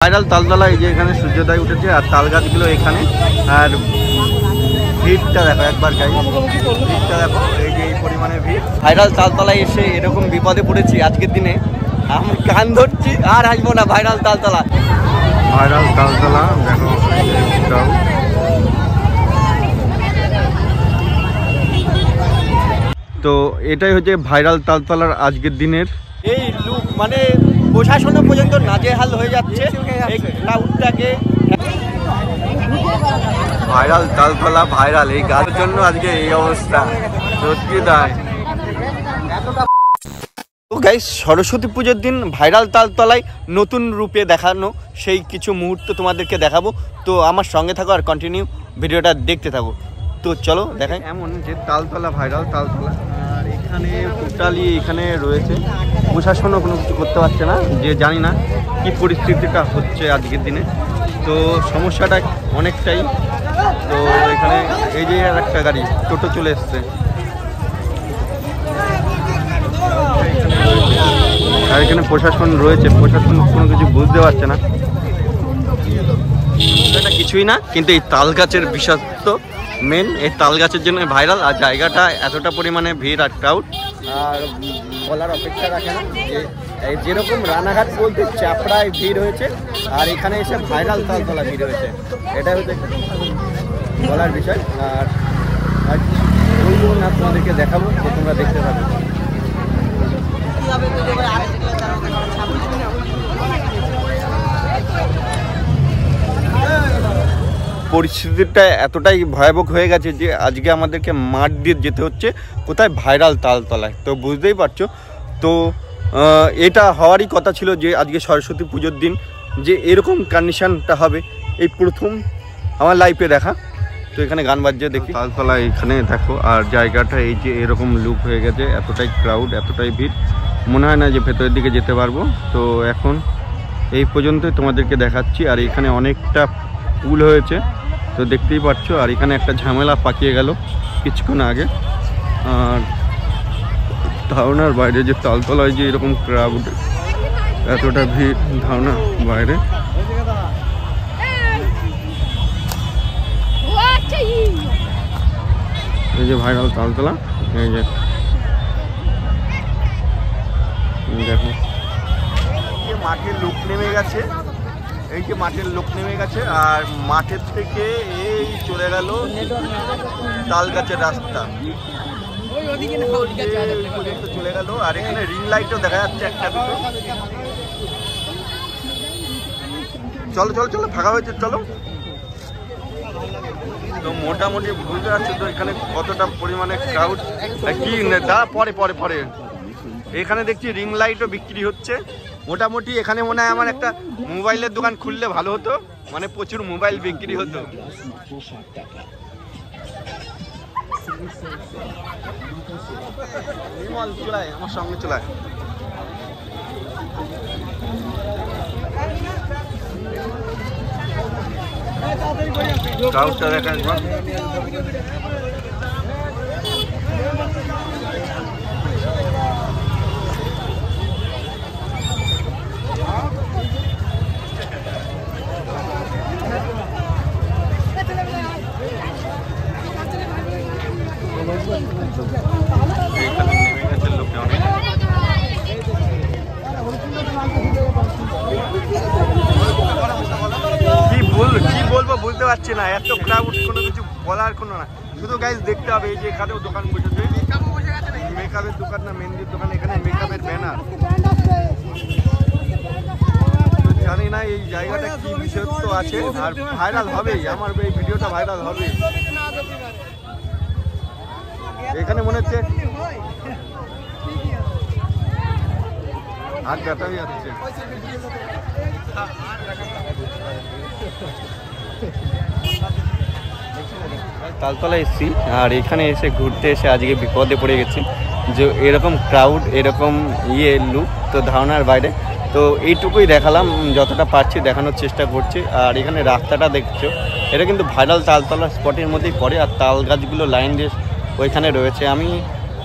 Viral Taltala, এই যে এখানে সূর্যোদয় উঠেছে আর তাল গাছগুলো এখানে। আর ভিড়টা দেখো একবার, গাই ভিড়টা দেখো, এই যে এই পরিমাণে ভিড়। ভাইরাল তালতলায় এসে এরকম বিপদে পড়েছি আজকের দিনে, আমি কান ধরছি আর আসবো না। ভাইরাল তালতলা, ভাইরাল তালতলা দেখো, তো এটাই হচ্ছে ভাইরাল তালতলার আজকের দিনের এই লুক। মানে প্রশাসনও পর্যন্ত নাজেহাল হয়ে যাচ্ছে এই ক্রাউডটাকে। ভাইরাল তালতলা, ভাইরাল এই গাছের জন্য আজকে এই অবস্থা, সত্যি তাই। গাইস, সরস্বতী পুজোর দিন ভাইরাল তালতলায় নতুন রূপে দেখানো সেই কিছু মুহূর্ত তোমাদেরকে দেখাবো। তো আমার সঙ্গে থাকো আর কন্টিনিউ ভিডিওটা দেখতে থাকো। তো চলো দেখাই। এমন যে তালতলা, ভাইরাল তালতলা, আর এখানে টোটালি এখানে রয়েছে প্রশাসনও কোনো কিছু করতে পারছে না, যে জানি না কি পরিস্থিতিটা হচ্ছে আজকের দিনে। তো সমস্যাটা অনেকটাই। তো এখানে এই যে একটা গাড়ি টোটো চলে এসছে, আর এখানে প্রশাসন রয়েছে, প্রশাসন কোনো কিছু বুঝতে পারছে না। এটা কিছুই না, কিন্তু এই তাল গাছের বিশেষত্ব মেন, এই তাল গাছের জন্য ভাইরাল। আর জায়গাটা এতটা পরিমাণে ভিড় আর ক্রাউড, আর বলার অপেক্ষা রাখে না। যেরকম রানাঘাট বলতে চাপড়ায় ভিড় হয়েছে, আর এখানে এসে ভাইরাল তালতলা ভিড় হয়েছে, এটা হচ্ছে বলার বিষয়। আর বলবো না, তোমাদেরকে দেখাবো, তো তোমরা দেখতে পাবে। পরিস্থিতিটা এতটাই ভয়াবহ হয়ে গেছে যে আজকে আমাদেরকে মাঠ দিয়ে যেতে হচ্ছে কোথায়, ভাইরাল তালতলায়। তো বুঝতেই পারছো। তো এটা হওয়ারই কথা ছিল যে আজকে সরস্বতী পুজোর দিন যে এরকম কন্ডিশনটা হবে, এই প্রথম আমার লাইফে দেখা। তো এখানে গান বাজছে দেখি, তালতলা এখানে দেখো, আর জায়গাটা এই যে এরকম লুক হয়ে গেছে, এতটাই ক্রাউড, এতটাই ভিড়, মনে হয় না যে ভেতরের দিকে যেতে পারবো। তো এখন এই পর্যন্তই তোমাদেরকে দেখাচ্ছি। আর এখানে অনেকটা পুল হয়েছে, তো দেখতেই পাচ্ছ। আর এখানে একটা ঝামেলা পাকিয়ে গেল কিছুক্ষণ আগে। আর ধারণার বাইরে যে তালতলায় যে এরকম ক্রাউড, এতটা ভিড়, ধারণা বাইরে। এই যে ভাইরাল তালতলা, এই যে দেখো মাঠের লোক নেমে গেছে, এই যে মাঠের লোক নেমে গেছে। আর মাঠের থেকে এই চলে গেল তাল গাছের রাস্তা পর্যন্ত চলে গেল। আর এখানে রিং লাইটও দেখা যাচ্ছে একটা দুটো। চলো চলো চলো, ফাঁকা হয়েছে, চলো। তো মোটামুটি বুঝতে পারছো তো এখানে কতটা পরিমাণে ক্রাউড। কি দা, পরে পরে পরে এখানে দেখছি রিং লাইটও বিক্রি হচ্ছে মোটামুটি। এখানে মনে হয় আমার একটা মোবাইলের দোকান খুললে ভালো হতো, মানে প্রচুর মোবাইল বিক্রি হতো। চলায় আমার সঙ্গে চলায়, ক্রাউডটা দেখা একবার। কি বলবো বুঝতে পারছি না, এত ক্রাউড, কোনো কিছু বলার কোনো না। শুধু গাইজ দেখতে হবে, এই যে এখানেও দোকান বসেছে, মেকআপের দোকান না মেহেন্দির দোকান, এখানে মেকআপের ব্যানার। জানি না এই জায়গাটা কি বিশেষত্ব আছে, আর ভাইরাল হবেই, আমার এই ভিডিওটা ভাইরাল হবে। এখানে মনে হচ্ছে হাত ব্যথা হয়ে যাচ্ছে। তালতলায় এসেছি, আর এখানে এসে ঘুরতে এসে আজকে বিপদে পড়ে গেছি যে এরকম ক্রাউড, এরকম লুক, তো ধারণার বাইরে। তো এইটুকুই দেখালাম, যতটা পারছি দেখানোর চেষ্টা করছি। আর এখানে রাস্তাটা দেখছো, এটা কিন্তু ভাইরাল তালতলা স্পটের মধ্যেই পড়ে। আর তাল গাছগুলো লাইন দিয়ে ওইখানে রয়েছে। আমি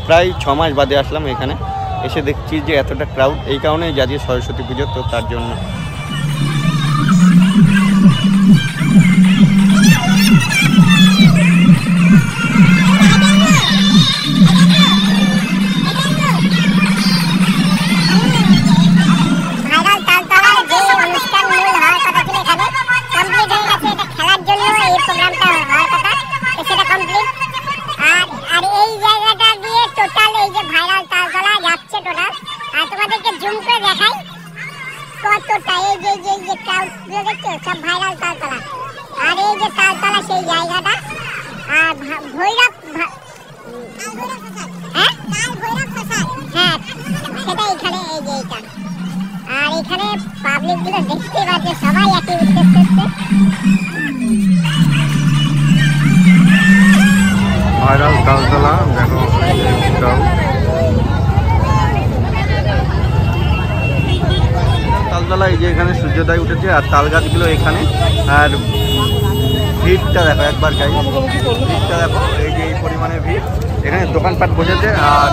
প্রায় 6 মাস বাদে আসলাম এখানে, এসে দেখছি যে এতটা ক্রাউড, এই কারণেই আজকে সরস্বতী পুজো, তো তার জন্য। ভিডিও দেখছো সব ভাইরাল তালতলা। আর এই যে তালতলা সেই জায়গাটা, আর ভৈরব হ্যাঁ হ্যাঁ সেটা এখানে, এই যে এইটা। আর এখানে পাবলিক গুলো দেখতে পাচ্ছে, সবাই একই উদ্দেশ্যে। ভাইরাল তালতলা দেখো, তালতলা এই যে এখানে সূর্যোদয় উঠেছে আর তাল গাছগুলো এখানে। আর ভিড়টা দেখো একবার, গাই ভিড়টা দেখো, এই যে এই পরিমাণে ভিড়। এখানে দোকানপাট বসেছে আর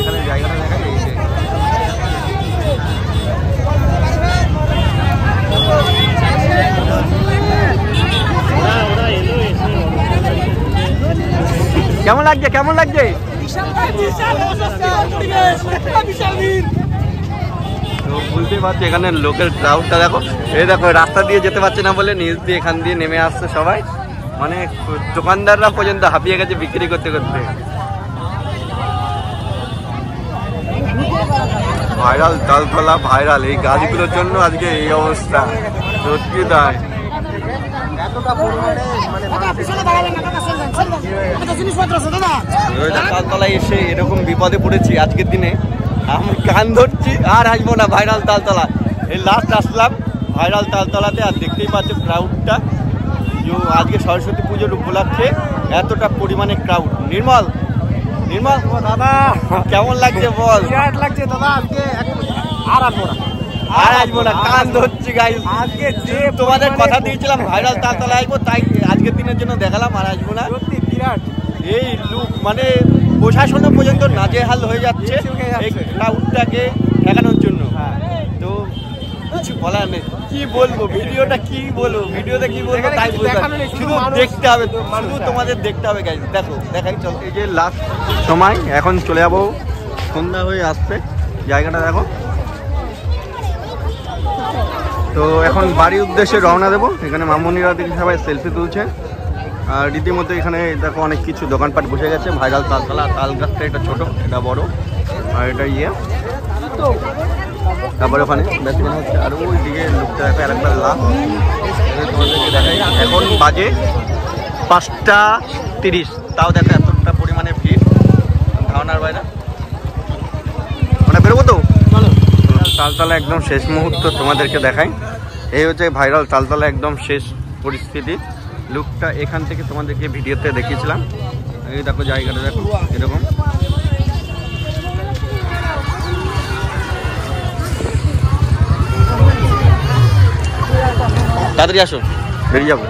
এখানে জায়গাটা দেখা যায়। কেমন লাগছে, কেমন লাগছে? তো বুঝতেই পারছি এখানে লোকের ক্রাউডটা দেখো। এই দেখো রাস্তা দিয়ে যেতে পারছে না বলে নিচ দিয়ে এখান দিয়ে নেমে আসছে সবাই। মানে দোকানদাররা পর্যন্ত হাঁপিয়ে গেছে বিক্রি করতে করতে। ভাইরাল তালতলা ভাইরাল, এই গাছগুলোর জন্য আজকে এই অবস্থা। সত্যি তাই। তালতলায় এসে এরকম বিপদে পড়েছি আজকের দিনে, আমি কান ধরছি আর আসবো না ভাইরাল তালতলা। এই লাস্ট আসলাম ভাইরাল তালতলাতে, আর দেখতেই পাচ্ছ ক্রাউডটা। আজকে সরস্বতী পুজোর উপলক্ষে এতটা পরিমাণে ক্রাউড। নির্মল, নির্মল দাদা কেমন লাগছে বল? লাগছে দাদা, আজকে আর আসবো না, আর আসবো না, কান ধরছি গাইস। আজকে যে তোমাদের কথা দিয়েছিলাম ভাইরাল তালতলা আসবো, তাই আজকের দিনের জন্য দেখালাম, আর আসবো না। সত্যি বিরাট এই লুক, মানে প্রশাসনও পর্যন্ত নাজেহাল হয়ে যাচ্ছে এই ক্রাউডটাকে ঠেকানোর জন্য। তো কিছু বলার নেই, কি বলবো, ভিডিওটা কি বলবো, ভিডিওতে কি বলবো তাই বলবো, শুধু দেখতে হবে, শুধু তোমাদের দেখতে হবে গাইস। দেখো দেখাই চল, এই যে লাস্ট সময়, এখন চলে যাবো, সন্ধ্যা হয়ে আসছে, জায়গাটা দেখো। তো এখন বাড়ির উদ্দেশ্যে রওনা দেবো। এখানে মামুনিরা দেখি সবাই সেলফি তুলছে, আর রীতিমতো এখানে দেখো অনেক কিছু দোকানপাট বসে গেছে। ভাইরাল তালতলা, তাল গাছটা এটা ছোট, এটা বড়, আর এটা ইয়ে। তারপরে ওখানে বেশি হচ্ছে, আর ওই দিকে লুকটা দেখো আরেকবার লাভ। তোমাদেরকে দেখাই, এখন বাজে 5:30, তাও দেখো এতটা পরিমাণে ভিড়, ধারণার বাইরে। মানে বেরোবো তো, তালতলা একদম শেষ মুহূর্ত তোমাদেরকে দেখাই। এই হচ্ছে ভাইরাল তালতলা একদম শেষ পরিস্থিতি। লুকটা এখান থেকে তোমাদেরকে ভিডিওতে দেখিয়েছিলাম। এই দেখো জায়গাটা দেখো এরকম। তাড়াতাড়ি আসো, বেরিয়ে যাবো।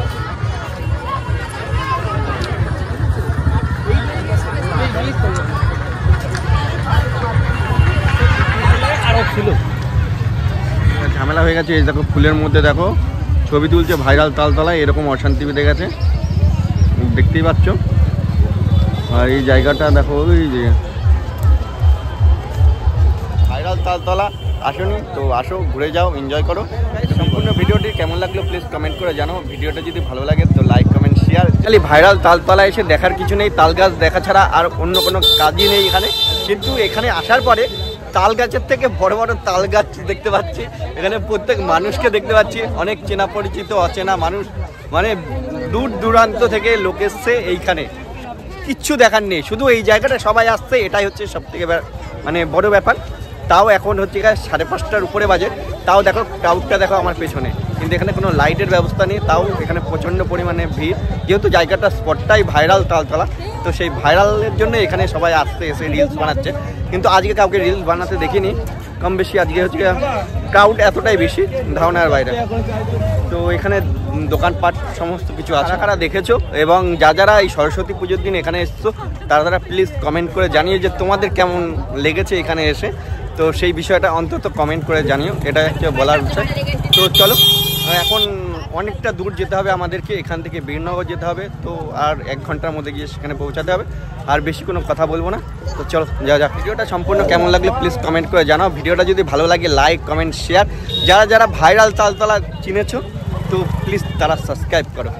ঝামেলা হয়ে গেছে। এই দেখো ফুলের মধ্যে দেখো ছবি তুলছে ভাইরাল তালতলায়, এরকম অশান্তি বেঁধে গেছে, দেখতেই পাচ্ছ। আর এই জায়গাটা দেখো, ওই যে ভাইরাল তালতলা আসোনি তো আসো, ঘুরে যাও, এনজয় করো। সম্পূর্ণ ভিডিওটি কেমন লাগলো প্লিজ কমেন্ট করে জানাও। ভিডিওটা যদি ভালো লাগে তো লাইক কমেন্ট শেয়ার। খালি ভাইরাল তালতলা এসে দেখার কিছু নেই, তাল গাছ দেখা ছাড়া আর অন্য কোনো কাজই নেই এখানে। কিন্তু এখানে আসার পরে তাল গাছের থেকে বড় বড় তাল গাছ দেখতে পাচ্ছি, এখানে প্রত্যেক মানুষকে দেখতে পাচ্ছি, অনেক চেনা পরিচিত অচেনা মানুষ, মানে দূর দূরান্ত থেকে লোক এসছে এইখানে। কিচ্ছু দেখার নেই, শুধু এই জায়গাটা সবাই আসছে, এটাই হচ্ছে সব থেকে মানে বড় ব্যাপার। তাও এখন হচ্ছে 5:30টার উপরে বাজে, তাও দেখো ক্রাউডটা দেখো আমার পেছনে, কিন্তু এখানে কোনো লাইটের ব্যবস্থা নেই, তাও এখানে প্রচণ্ড পরিমাণে ভিড়। যেহেতু জায়গাটা স্পটটাই ভাইরাল তালতলা, তো সেই ভাইরালের জন্য এখানে সবাই আসতে এসে রিলস বানাচ্ছে। কিন্তু আজকে কাউকে রিলস বানাতে দেখিনি, কম বেশি আজকে হচ্ছে ক্রাউড এতটাই বেশি ধারণার বাইরে। তো এখানে দোকানপাট সমস্ত কিছু আছে, কারা দেখেছো এবং যারা এই সরস্বতী পুজোর দিন এখানে এসছো তারা প্লিজ কমেন্ট করে জানিয়ে যে তোমাদের কেমন লেগেছে এখানে এসে। তো সেই বিষয়টা অন্তত কমেন্ট করে জানিও, এটা হচ্ছে বলার বিষয়। তো চলো, এখন অনেকটা দূর যেতে হবে আমাদেরকে, এখান থেকে বীরনগর যেতে হবে। তো আর 1 ঘন্টার মধ্যে গিয়ে সেখানে পৌঁছাতে হবে, আর বেশি কোনো কথা বলবো না। তো চলো যা। ভিডিওটা সম্পূর্ণ কেমন লাগলো প্লিজ কমেন্ট করে জানাও। ভিডিওটা যদি ভালো লাগে লাইক কমেন্ট শেয়ার। যারা ভাইরাল তালতলা চিনেছো তো প্লিজ তারা সাবস্ক্রাইব করো।